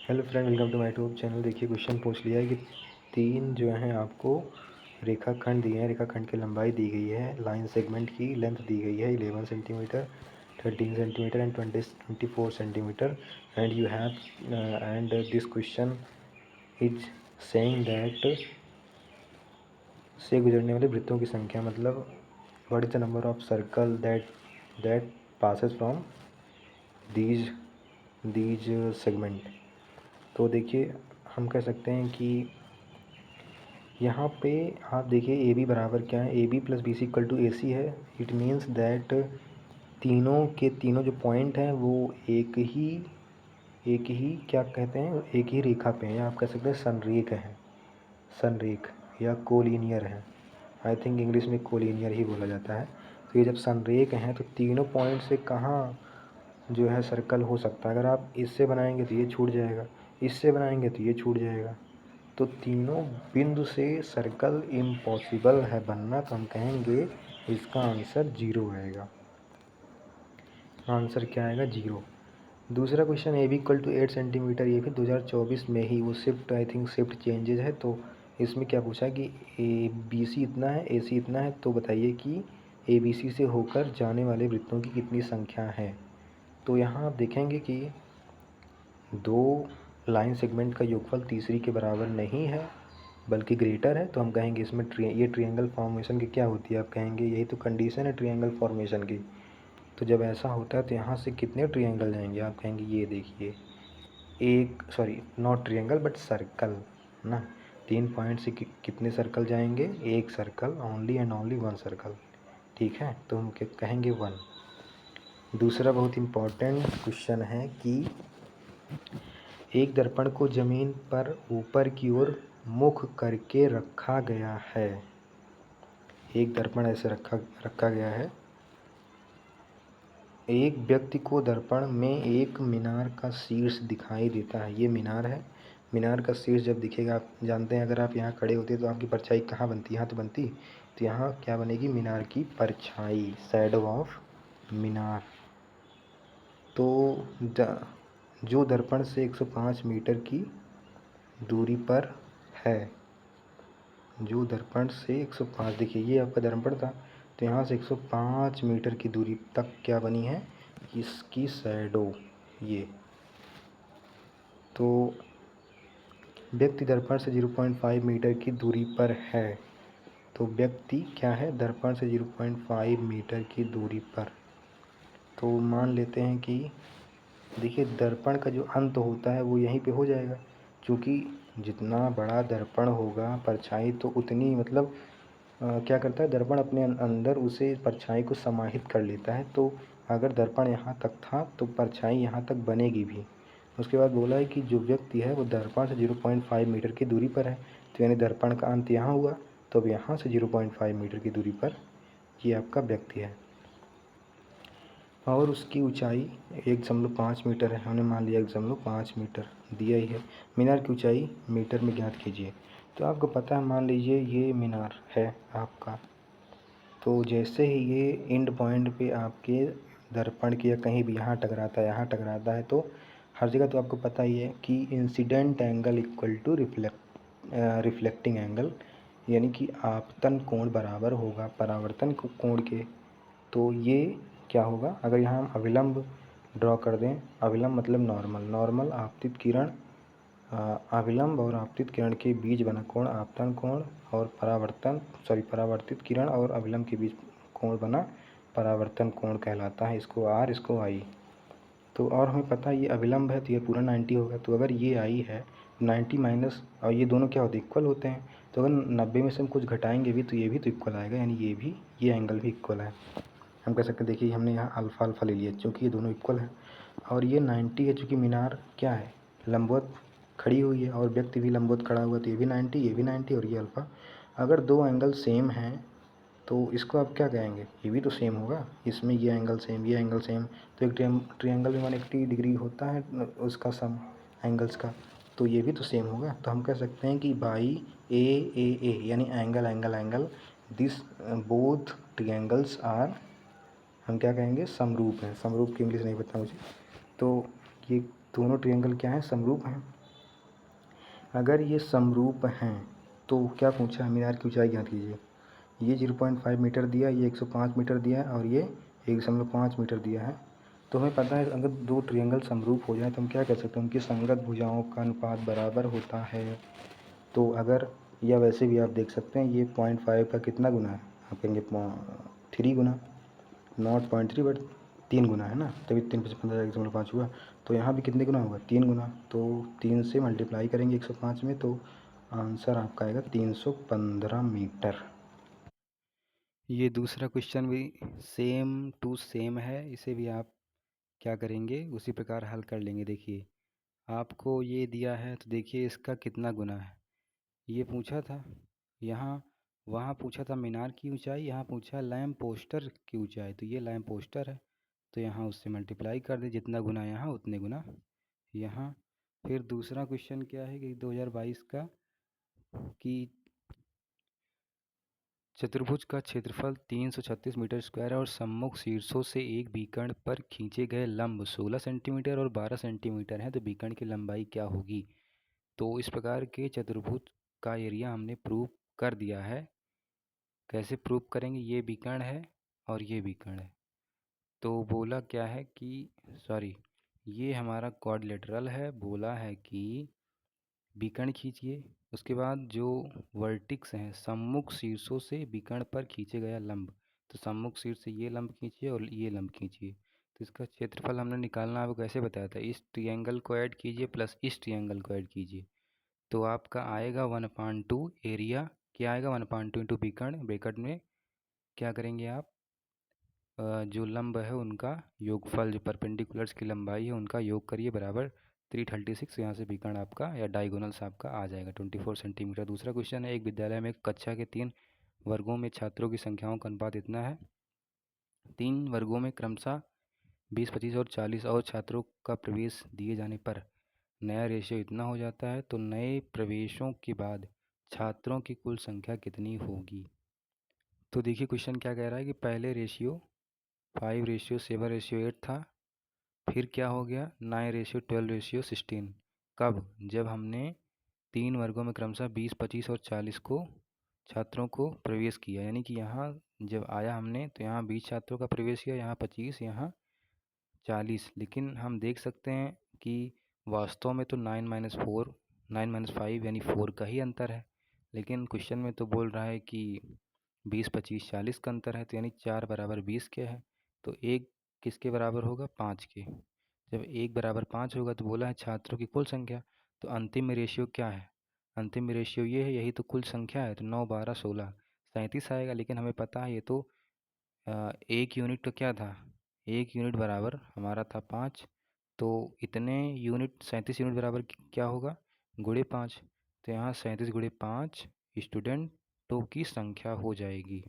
Hello friend, welcome to my YouTube channel. देखिए question पूछ लिया है कि तीन जो हैं आपको रेखाखंड दिए हैं। रेखाखंड की लंबाई दी गई है, लाइन सेगमेंट की लेंथ दी गई है 11 centimetre, 13 centimetre and 24 centimetre. And you have and this question is saying that से गुजरने वाले वृत्तों की संख्या, मतलब what is the number of circle that passes from these these segment. तो देखिए हम कह सकते हैं कि यहाँ पे आप देखिए ए बी बराबर क्या है, a b plus b c equal to a c है। इट मीन्स दैट तीनों के तीनों जो पॉइंट हैं वो एक ही क्या कहते हैं, एक ही रेखा पे हैं, या आप कह सकते हैं संरेख हैं, संरेख या कोलिनियर हैं। आई थिंक इंग्लिश में कोलिनियर ही बोला जाता है। तो ये जब संरेख हैं तो तीनों पॉइंट से कहाँ जो है सर्कल हो सकता है। अगर आप इससे बनाएंगे तो ये छूट जाएगा, इससे बनाएंगे तो ये छूट जाएगा। तो तीनों बिंदु से सर्कल इम्पॉसिबल है बनना। तो हम कहेंगे इसका आंसर 0 आएगा। आंसर क्या आएगा? 0। दूसरा question A B equal to 8 centimetre, ये भी 2024 में ही वो shift, I think shift changes है। तो इसमें क्या पूछा कि ए बी सी इतना है, ए सी इतना है, तो बताइए कि ए बी सी से होकर जाने वाले वृत्तों की कितनी संख्या है। तो यहाँ आप देखेंगे कि दो लाइन सेगमेंट का योगफल तीसरी के बराबर नहीं है बल्कि ग्रेटर है। तो हम कहेंगे इसमें ये ट्रायंगल फॉर्मेशन की क्या होती है, आप कहेंगे यही तो कंडीशन है ट्रायंगल फॉर्मेशन की। तो जब ऐसा होता है तो यहाँ से कितने ट्रायंगल जाएंगे, आप कहेंगे ये देखिए एक, sorry not triangle but circle ना, 3 पॉइंट से कितने सर्कल जाएंगे, एक circle, only and only 1 circle. ठीक है, तो हम क्या कहेंगे 1। दूसरा बहुत इम्पॉर्टेंट क्वेश्चन है कि एक दर्पण को जमीन पर ऊपर की ओर मुख करके रखा गया है। एक दर्पण ऐसे रखा गया है। एक व्यक्ति को दर्पण में एक मीनार का शीर्ष दिखाई देता है। ये मीनार है। मीनार का शीर्ष जब दिखेगा, आप जानते हैं अगर आप यहाँ खड़े होते तो आपकी परछाई कहाँ बनती, यहाँ तो बनती। तो यहाँ क्या बनेगी? मीनार की परछाई, शैडो ऑफ मीनार। तो जो दर्पण से 105 मीटर की दूरी पर है, जो दर्पण से 105, देखिए ये आपका दर्पण था, तो यहाँ से 105 मीटर की दूरी तक क्या बनी है, इसकी शैडो। ये तो व्यक्ति दर्पण से 0.5 मीटर की दूरी पर है। तो व्यक्ति क्या है? दर्पण से 0.5 मीटर की दूरी पर। तो मान लेते हैं कि देखिए दर्पण का जो अंत होता है वो यहीं पे हो जाएगा, क्योंकि जितना बड़ा दर्पण होगा परछाई तो उतनी, मतलब क्या करता है दर्पण अपने अंदर उसे परछाई को समाहित कर लेता है। तो अगर दर्पण यहाँ तक था तो परछाई यहाँ तक बनेगी भी। उसके बाद बोला है कि जो व्यक्ति है वो दर्पण से 0.5 मीटर की दूरी पर है। तो यानी दर्पण का अंत यहाँ हुआ, तो अब यहाँ से 0.5 मीटर की दूरी पर ये आपका व्यक्ति है। और उसकी ऊंचाई 1.5 मीटर है। हमने मान लिया 1.5 मीटर दिया ही है। मीनार की ऊंचाई मीटर में ज्ञात कीजिए। तो आपको पता है, मान लीजिए ये मीनार है आपका, तो जैसे ही ये एंड पॉइंट पे आपके दर्पण के या कहीं भी यहाँ टकराता है, यहाँ टकराता है, तो हर जगह तो आपको पता ही है कि incident angle equal to reflecting angle, यानी कि आपतन कोण बराबर होगा परावर्तन कोण के। तो ये क्या होगा, अगर यहाँ हम अविलंब ड्रॉ कर दें, अविलंब मतलब नॉर्मल, नॉर्मल आपतित किरण, अविलंब और आपतित किरण के बीच बना कोण आपतन कोण, और परावर्तित किरण और अविलंब के बीच कोण बना परावर्तन कोण कहलाता है। इसको आर, इसको आई। तो और हमें पता है ये अविलंब है तो ये पूरा 90 होगा। तो अगर ये आई है 90 माइनस, और ये दोनों क्या होते हैं? इक्वल होते हैं। तो अगर 90 में से हम कुछ घटाएंगे भी तो ये भी तो इक्वल आएगा, यानी ये एंगल भी इक्वल है। हम कह सकते हैं, देखिए हमने यहाँ अल्फ़ा अल्फ़ा ले लिया क्योंकि ये दोनों इक्वल हैं। और ये 90 है चूँकि मीनार क्या है? लंबवत खड़ी हुई है और व्यक्ति भी लंबवत खड़ा हुआ, तो ये भी 90, ये भी 90 और ये अल्फ़ा। अगर दो एंगल सेम हैं तो इसको आप क्या कहेंगे? ये भी तो सेम होगा, इसमें ये एंगल सेम, ये एंगल सेम। तो एक ट्रायंगल में 180 डिग्री होता है उसका सम एंगल्स का, तो ये भी तो सेम होगा। तो हम कह सकते हैं कि बाई ए यानी angle angle angle, this both triangles are, हम क्या कहेंगे? समरूप हैं। समरूप की इंग्लिश नहीं पता मुझे। तो ये दोनों ट्रायंगल क्या हैं? समरूप हैं। अगर ये समरूप हैं तो क्या पूछा है, मीनार की ऊंचाई ज्ञात कीजिए। ये 0.5 मीटर दिया, ये 105 मीटर दिया है और ये 1.5 मीटर दिया है। तो हमें पता है अगर दो ट्रायंगल समरूप हो जाए तो हम क्या कह सकते हैं, उनकी संगत भुजाओं का अनुपात बराबर होता है। तो अगर, या वैसे भी आप देख सकते हैं, ये 0.5 का कितना गुना है, आप कहेंगे 3 गुना, नॉट 0.3 बट 3 गुना है ना, तभी 3×15 1/5 हुआ। तो यहाँ भी कितने गुना होगा, 3 गुना। तो 3 से मल्टीप्लाई करेंगे 105 में, तो आंसर आपका आएगा 315 मीटर। ये दूसरा क्वेश्चन भी सेम टू सेम है, इसे भी आप क्या करेंगे, उसी प्रकार हल कर लेंगे। देखिए आपको ये दिया है तो देखिए इसका कितना गुना है, ये पूछा था यहाँ, वहाँ पूछा था मीनार की ऊंचाई, यहाँ पूछा लैम्प पोस्टर की ऊंचाई। तो ये लैम्प पोस्टर है तो यहाँ उससे मल्टीप्लाई कर दे, जितना गुना यहाँ उतने गुना यहाँ। फिर दूसरा क्वेश्चन क्या है कि 2022 का कि चतुर्भुज का क्षेत्रफल 336 मीटर स्क्वायर है और सम्मुख शीर्षों से एक बीकर्ण पर खींचे गए लंब 16 सेंटीमीटर और 12 सेंटीमीटर हैं, तो बीकर्ण की लंबाई क्या होगी। तो इस प्रकार के चतुर्भुज का एरिया हमने प्रूव कर दिया है। कैसे प्रूव करेंगे, ये बीकर्ण है और ये बीकर्ण है। तो बोला क्या है कि सॉरी, ये हमारा क्वाड्रिलेटरल है, बोला है कि बीकर्ण खींचिए। उसके बाद जो वर्टिक्स हैं सम्मुख शीर्षों से बीकर्ण पर खींचे गया लंब, तो सम्मुख शीर्ष से ये लंब खींचिए और ये लंब खींचिए। तो इसका क्षेत्रफल हमने निकालना आपको कैसे बताया था, इस ट्रायंगल को ऐड कीजिए प्लस इस ट्रायंगल को ऐड कीजिए, तो आपका आएगा 1/2 एरिया। क्या आएगा, 1/2 इंटू बीकर्ण, ब्रैकेट में क्या करेंगे आप, जो लंब है उनका योगफल, जो परपेंडिकुलर्स की लंबाई है उनका योग करिए, बराबर 336। यहाँ से बीकर्ण आपका या डायगोनल्स आपका आ जाएगा 24 सेंटीमीटर। दूसरा क्वेश्चन है, एक विद्यालय में कक्षा के 3 वर्गों में छात्रों की संख्याओं का अनुपात इतना है, 3 वर्गों में क्रमशः 20, 25 और 40 और छात्रों का प्रवेश दिए जाने पर नया रेशियो इतना हो जाता है, तो नए प्रवेशों के बाद छात्रों की कुल संख्या कितनी होगी। तो देखिए क्वेश्चन क्या कह रहा है कि पहले रेशियो 5:7:8 था, फिर क्या हो गया 9:12:16। कब, जब हमने 3 वर्गों में क्रमशः 20, 25 और 40 को छात्रों को प्रवेश किया, यानी कि यहाँ जब आया हमने तो यहाँ 20 छात्रों का प्रवेश किया, यहाँ 25, यहाँ 40। लेकिन हम देख सकते हैं कि वास्तव में तो 9 - 5 यानी 4 का ही अंतर है, लेकिन क्वेश्चन में तो बोल रहा है कि 20, 25, 40 का अंतर है, तो यानी 4 बराबर 20 के है। तो एक किसके बराबर होगा, 5 के। जब 1 बराबर 5 होगा तो बोला है छात्रों की कुल संख्या, तो अंतिम में रेशियो क्या है, अंतिम में रेशियो ये है, यही तो कुल संख्या है, तो 9, 12, 16, 37 आएगा। लेकिन हमें पता है ये तो एक यूनिट तो क्या था, एक यूनिट बराबर हमारा था 5, तो इतने यूनिट 37 यूनिट बराबर क्या होगा, गुणे 5। तो यहाँ 37 × 5 स्टूडेंटों की संख्या हो जाएगी।